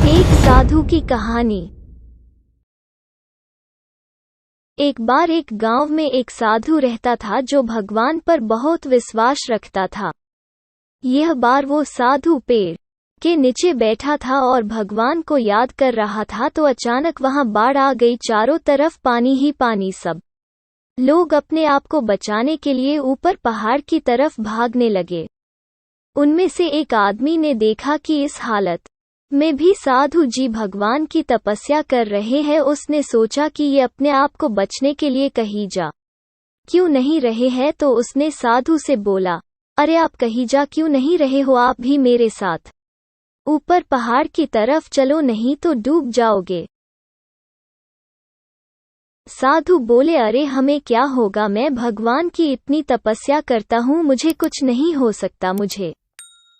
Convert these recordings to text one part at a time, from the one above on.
एक साधु की कहानी। एक बार एक गांव में एक साधु रहता था जो भगवान पर बहुत विश्वास रखता था। यह बार वो साधु पेड़ के नीचे बैठा था और भगवान को याद कर रहा था तो अचानक वहां बाढ़ आ गई। चारों तरफ पानी ही पानी। सब लोग अपने आप को बचाने के लिए ऊपर पहाड़ की तरफ भागने लगे। उनमें से एक आदमी ने देखा कि इस हालत में भी साधु जी भगवान की तपस्या कर रहे हैं। उसने सोचा कि ये अपने आप को बचने के लिए कहीं जा क्यों नहीं रहे हैं, तो उसने साधु से बोला, अरे आप कहीं जा क्यों नहीं रहे हो, आप भी मेरे साथ ऊपर पहाड़ की तरफ चलो, नहीं तो डूब जाओगे। साधु बोले, अरे हमें क्या होगा, मैं भगवान की इतनी तपस्या करता हूँ, मुझे कुछ नहीं हो सकता, मुझे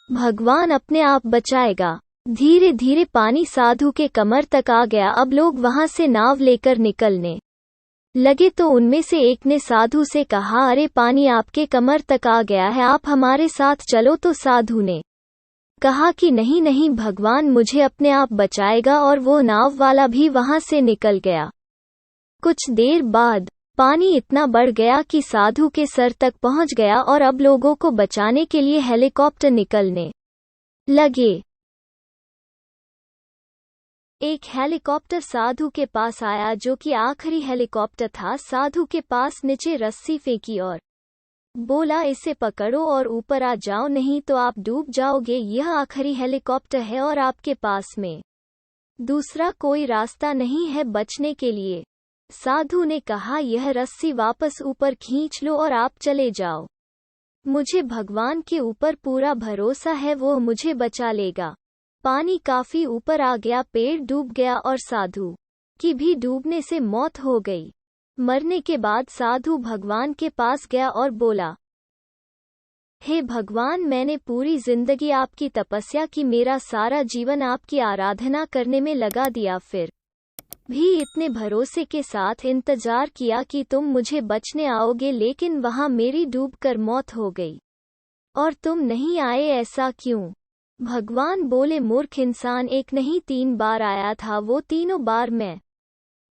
भगवान अपने आप बचाएगा। धीरे धीरे पानी साधु के कमर तक आ गया। अब लोग वहां से नाव लेकर निकलने लगे तो उनमें से एक ने साधु से कहा, अरे पानी आपके कमर तक आ गया है, आप हमारे साथ चलो। तो साधु ने कहा कि नहीं नहीं, भगवान मुझे अपने आप बचाएगा, और वो नाव वाला भी वहां से निकल गया। कुछ देर बाद पानी इतना बढ़ गया कि साधु के सर तक पहुंच गया और अब लोगों को बचाने के लिए हेलीकॉप्टर निकलने लगे। एक हेलीकॉप्टर साधु के पास आया, जो कि आखिरी हेलीकॉप्टर था। साधु के पास नीचे रस्सी फेंकी और बोला, इसे पकड़ो और ऊपर आ जाओ, नहीं तो आप डूब जाओगे। यह आखिरी हेलीकॉप्टर है और आपके पास में दूसरा कोई रास्ता नहीं है बचने के लिए। साधु ने कहा, यह रस्सी वापस ऊपर खींच लो और आप चले जाओ। मुझे भगवान के ऊपर पूरा भरोसा है, वो मुझे बचा लेगा। पानी काफी ऊपर आ गया, पेड़ डूब गया और साधु की भी डूबने से मौत हो गई। मरने के बाद साधु भगवान के पास गया और बोला, हे भगवान, मैंने पूरी जिंदगी आपकी तपस्या की, मेरा सारा जीवन आपकी आराधना करने में लगा दिया, फिर भी इतने भरोसे के साथ इंतजार किया कि तुम मुझे बचने आओगे, लेकिन वहां मेरी डूबकर मौत हो गई और तुम नहीं आए, ऐसा क्यों? भगवान बोले, मूर्ख इंसान, एक नहीं 3 बार आया था, वो तीनों बार मैं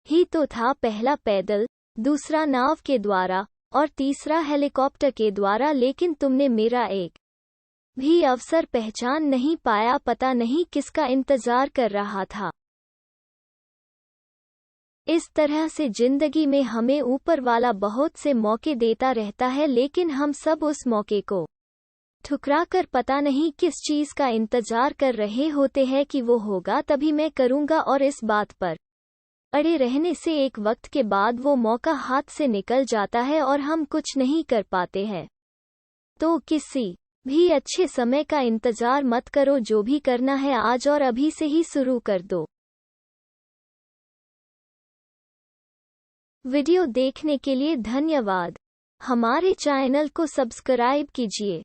ही तो था। पहला पैदल, दूसरा नाव के द्वारा और तीसरा हेलीकॉप्टर के द्वारा, लेकिन तुमने मेरा एक भी अवसर पहचान नहीं पाया, पता नहीं किसका इंतजार कर रहा था। इस तरह से जिंदगी में हमें ऊपर वाला बहुत से मौके देता रहता है, लेकिन हम सब उस मौके को ठुकराकर पता नहीं किस चीज का इंतजार कर रहे होते हैं कि वो होगा तभी मैं करूंगा, और इस बात पर अड़े रहने से एक वक्त के बाद वो मौका हाथ से निकल जाता है और हम कुछ नहीं कर पाते हैं। तो किसी भी अच्छे समय का इंतजार मत करो, जो भी करना है आज और अभी से ही शुरू कर दो। वीडियो देखने के लिए धन्यवाद। हमारे चैनल को सब्सक्राइब कीजिए।